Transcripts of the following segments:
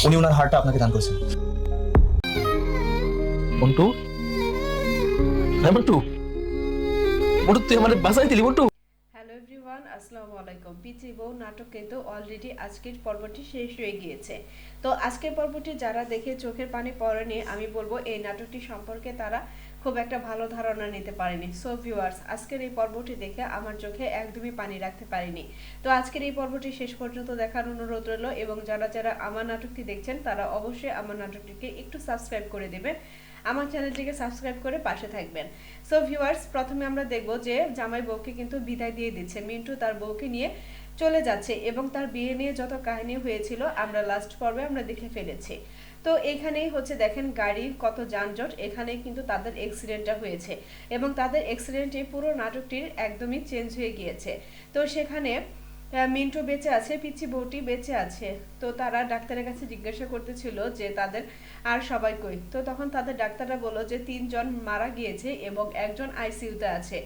উনি ওনার হারটা আপনাকে দান করেছেন। মন্টু, হ্যাঁ মন্টু, মন্টু তুই আমার বাসায় দিলি মন্টু। হ্যালো এভরিওয়ান, আসসালামু আলাইকুম। পিচি বউ নাটক কিন্তু অলরেডি আজকের পর্বটি শেষ হয়ে গিয়েছে। তো আজকের পর্বটি যারা দেখে চোখের পানি পড়েনি, আমি বলবো এই নাটকটি সম্পর্কে তারা খুব একটা ভালো ধারণা নিতে পারেনি। সো ভিউয়ার্স, আজকের এই পর্বটি দেখে আমার চোখে একদমই পানি রাখতে পারিনি। তো আজকের এই পর্বটি শেষ পর্যন্ত দেখার অনুরোধ রইল, এবং যারা যারা আমার নাটকটি দেখছেন তারা অবশ্যই আমার নাটকটিকে একটু সাবস্ক্রাইব করে দেবেন, আমার চ্যানেলটিকে সাবস্ক্রাইব করে পাশে থাকবেন। সো ভিউয়ার্স, প্রথমে আমরা দেখব যে জামাই বউকে কিন্তু বিদায় দিয়ে দিচ্ছে। মিন্টু তার বউকে নিয়ে চলে যাচ্ছে এবং তার বিয়ে নিয়ে যত কাহিনী হয়েছিল আমরা লাস্ট পর্বে আমরা দেখে ফেলেছি। তো এখানেই হচ্ছে দেখেন গাড়ির কত যানজট, এখানেই কিন্তু তাদের অ্যাক্সিডেন্টটা হয়েছে এবং তাদের অ্যাক্সিডেন্টে পুরো নাটকটির একদমই চেঞ্জ হয়ে গিয়েছে। তো সেখানে মিন্টু বেঁচে আছে, পিচ্ছি বউটি বেঁচে আছে। তো তারা ডাক্তারের কাছে জিজ্ঞাসা করতেছিল যে তাদের আর সবাই কই। তো তখন তাদের ডাক্তাররা বলল যে 3 জন মারা গিয়েছে এবং একজন আইসিইউতে আছে।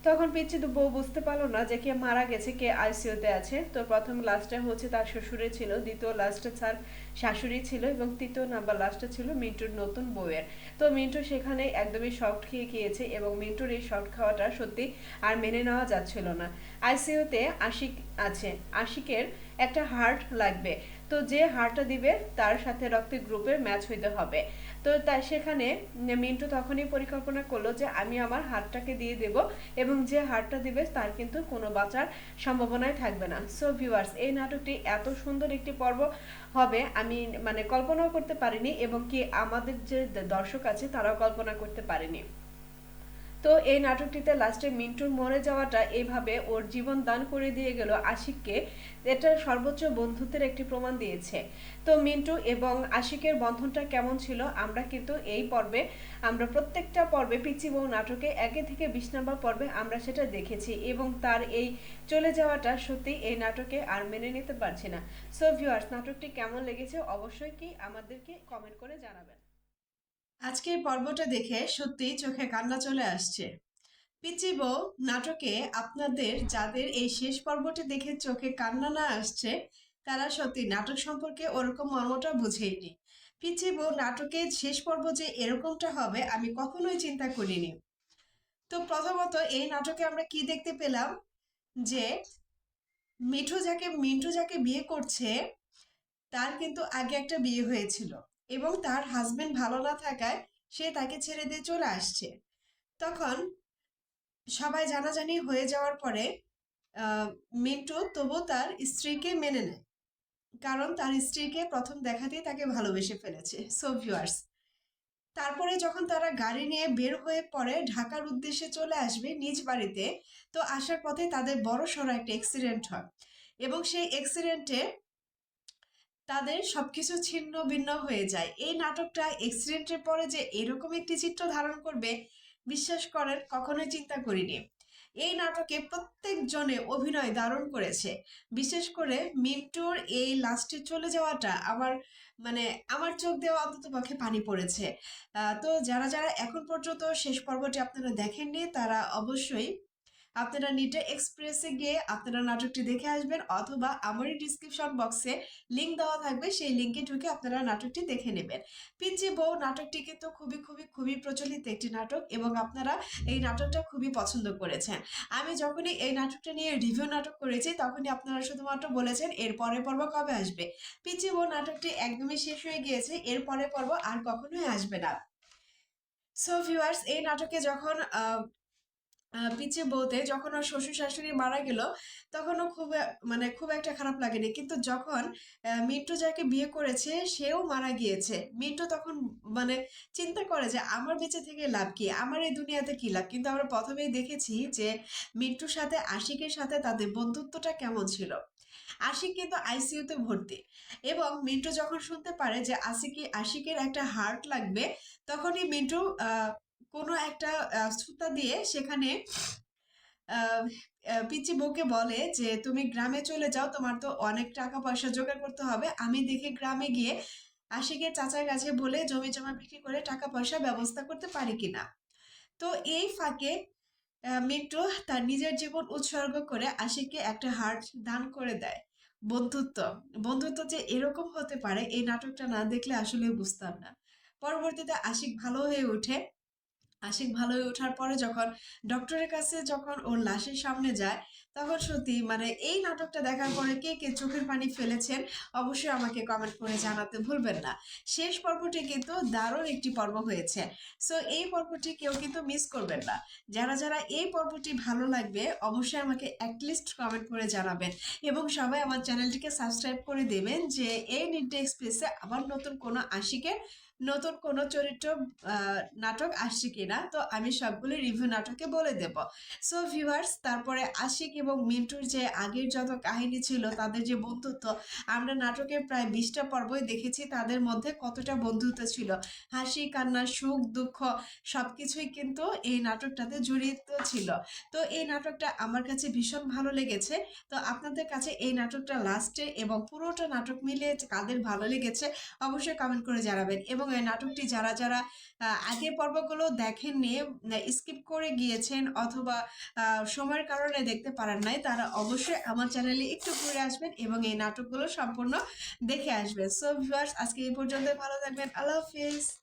তখন পিচ্ছি তো বউ বুঝতে পারলো না যে কে মারা গেছে, কে আইসিইউতে আছে। তো প্রথম লাস্টে হচ্ছে তার শ্বশুরে ছিল, দ্বিতীয় লাস্টে তার শাশুড়ি ছিল এবং তৃতীয় নাম্বার লাস্টে ছিল মিন্টুর নতুন বউয়ের। তো মিন্টু সেখানে একদমই শর্ট খেয়ে গিয়েছে এবং মিন্টুর এই শর্ট খাওয়াটা সত্যি আর মেনে নেওয়া যাচ্ছিল না। আইসিইউতে আশিক আছে, আশিকের একটা হার্ট লাগবে। তো যে হার্টটা দিবে তার সাথে রক্তের গ্রুপের ম্যাচ হইতে হবে। তো তাই সেখানে মিন্টু তখনই পরিকল্পনা করলো যে আমি আমার হার্টটাকে দিয়ে দেব এবং যে হার্টটা দিবে তার কিন্তু কোনো বাঁচার সম্ভাবনাই থাকবে না। সো ভিউয়ার্স, এই নাটকটি এত সুন্দর একটি পর্ব হবে আমি মানে কল্পনাও করতে পারিনি, এবং কি আমাদের যে দর্শক আছে তারাও কল্পনা করতে পারেনি। তো এই নাটকটিতে লাস্টে মিন্টুর মরে যাওয়াটা এইভাবে ওর জীবন দান করে দিয়ে গেল আশিককে, এটা সর্বোচ্চ বন্ধুত্বের একটি প্রমাণ দিয়েছে। তো মিন্টু এবং আশিকের বন্ধনটা কেমন ছিল আমরা কিন্তু এই পর্বে, আমরা প্রত্যেকটা পর্বে পিচি বউ নাটকে 1 থেকে 20 নম্বর পর্বে আমরা সেটা দেখেছি, এবং তার এই চলে যাওয়াটা সত্যি এই নাটকে আর মেনে নিতে পারছি না। সো ভিউয়ার্স, নাটকটি কেমন লেগেছে অবশ্যই কি আমাদেরকে কমেন্ট করে জানাবেন। আজকের পর্বটা দেখে সত্যিই চোখে কান্না চলে আসছে। পিচি বউ নাটকে আপনাদের যাদের এই শেষ পর্বটি দেখে চোখে কান্না না আসছে, তারা সত্যি নাটক সম্পর্কে ওরকম মর্মটা বুঝেইনি। পিচি বউ নাটকের শেষ পর্ব যে এরকমটা হবে আমি কখনোই চিন্তা করিনি। তো প্রথমত এই নাটকে আমরা কি দেখতে পেলাম যে মিন্টু যাকে বিয়ে করছে তার কিন্তু আগে একটা বিয়ে হয়েছিল এবং তার হাজবেন্ড ভালো না থাকায় সে তাকে ছেড়ে দিয়ে চলে আসছে। তখন সবাই জানাজানি হয়ে যাওয়ার পরে মিন্টু তবু তার স্ত্রীকে মেনে নেয়, কারণ তার স্ত্রীকে প্রথম দেখাতেই তাকে ভালোবেসে ফেলেছে। সো ভিউয়ার্স, তারপরে যখন তারা গাড়ি নিয়ে বের হয়ে পড়ে ঢাকার উদ্দেশ্যে চলে আসবে নিজ বাড়িতে, তো আসার পথে তাদের বড় সড়ো একটা অ্যাক্সিডেন্ট হয় এবং সেই অ্যাক্সিডেন্টে তাদের সবকিছু ছিন্ন ভিন্ন হয়ে যায়। এই নাটকটা অ্যাক্সিডেন্টের পরে যে এরকম একটি চিত্র ধারণ করবে বিশ্বাস করেন কখনোই চিন্তা করিনি। এই নাটকে প্রত্যেকজনে অভিনয় দারুণ করেছে। বিশেষ করে মিন্টুর এই লাস্টে চলে যাওয়াটা আমার মানে আমার চোখ দিয়ে অন্তত পক্ষে পানি পড়েছে। তো যারা যারা এখন পর্যন্ত শেষ পর্বটি আপনারা দেখেননি তারা অবশ্যই আপনারা নিটে এক্সপ্রেসে গিয়ে আপনারা নাটকটি দেখে আসবেন, অথবা আমারই ডিসক্রিপশন বক্সে লিংক দেওয়া থাকবে, সেই লিংকে ঢুকে আপনারা নাটকটি দেখে নেবেন। পিচি বউ নাটকটি কিন্তু খুবই খুবই খুবই প্রচলিত একটি নাটক এবং আপনারা এই নাটকটা খুবই পছন্দ করেছেন। আমি যখনই এই নাটকটা নিয়ে রিভিউ নাটক করেছি তখনই আপনারা শুধুমাত্র বলেছেন এর পরের পর্ব কবে আসবে। পিচি বউ নাটকটি একদমই শেষ হয়ে গিয়েছে, এর পরের পর্ব আর কখনোই আসবে না। সো ভিউয়ার্স, এই নাটকে যখন পিচে বউতে যখন ওর শ্বশুর শাশুড়ি মারা গেল তখনও খুব একটা খারাপ লাগেনি, কিন্তু যখন মিন্টু যাকে বিয়ে করেছে সেও মারা গিয়েছে, মিন্টু তখন মানে চিন্তা করে যে আমার বেঁচে থেকে লাভ কি, আমার এই দুনিয়াতে কি লাভ। কিন্তু আমরা প্রথমেই দেখেছি যে মিন্টুর সাথে আশিকের সাথে তাদের বন্ধুত্বটা কেমন ছিল। আশিক কিন্তু আইসিইউতে ভর্তি এবং মিন্টু যখন শুনতে পারে যে আশিকের একটা হার্ট লাগবে, তখনই মিন্টু কোনো একটা সুতা দিয়ে সেখানে পিচি বউকে বলে যে তুমি গ্রামে চলে যাও, তোমার তো অনেক টাকা পয়সা জোগাড় করতে হবে, আমি দেখি গ্রামে গিয়ে আশিকের চাচার কাছে বলে জমি জমা বিক্রি করে টাকা পয়সা ব্যবস্থা করতে পারি কিনা। তো এই ফাঁকে মিন্টু তার নিজের জীবন উৎসর্গ করে আশিককে একটা হার্ট দান করে দেয়। বন্ধুত্ব বন্ধুত্ব যে এরকম হতে পারে এই নাটকটা না দেখলে আসলে বুঝতাম না। পরবর্তীতে আশিক ভালো হয়ে ওঠে। আশিক ভালো হয়ে ওঠার পরে যখন ডক্টরের কাছে যখন ওর লাশের সামনে যায়, তখন সত্যি মানে এই নাটকটা দেখার পরে কে কে চোখের পানি ফেলেছেন অবশ্যই আমাকে কমেন্ট করে জানাতে ভুলবেন না। শেষ পর্বটি কিন্তু দারুণ একটি পর্ব হয়েছে। সো এই পর্বটি কেউ কিন্তু মিস করবেন না। যারা যারা এই পর্বটি ভালো লাগবে অবশ্যই আমাকে অ্যাটলিস্ট কমেন্ট করে জানাবেন, এবং সবাই আমার চ্যানেলটিকে সাবস্ক্রাইব করে দেবেন যে এই নিডডে এক্সপ্রেসে আবার নতুন কোনো আশিকের নতুন কোনো চরিত্র নাটক আসছে কিনা, তো আমি সবগুলো রিভিউ নাটকে বলে দেব। সো ভিউয়ার্স, তারপরে আশিক এবং মিন্টুর যে আগের যত কাহিনী ছিল, তাদের যে বন্ধুত্ব, আমরা নাটকের প্রায় 20টা পর্বই দেখেছি তাদের মধ্যে কতটা বন্ধুত্ব ছিল। হাসি কান্না সুখ দুঃখ সবকিছুই কিন্তু এই নাটকটাতে জড়িত ছিল। তো এই নাটকটা আমার কাছে ভীষণ ভালো লেগেছে। তো আপনাদের কাছে এই নাটকটা লাস্টে এবং পুরোটা নাটক মিলিয়ে কাদের ভালো লেগেছে অবশ্যই কমেন্ট করে জানাবেন। এবং এই নাটকটি যারা যারা আগের পর্বগুলো দেখেননি, স্কিপ করে গিয়েছেন অথবা সময়ের কারণে দেখতে পারেন নাই, তারা অবশ্যই আমার চ্যানেলে একটু ঘুরে আসবেন এবং এই নাটকগুলো সম্পূর্ণ দেখে আসবেন। সো ভিউয়ার্স, আজকে এই পর্যন্ত, ভালো থাকবেন, আল্লাহ হাফিজ।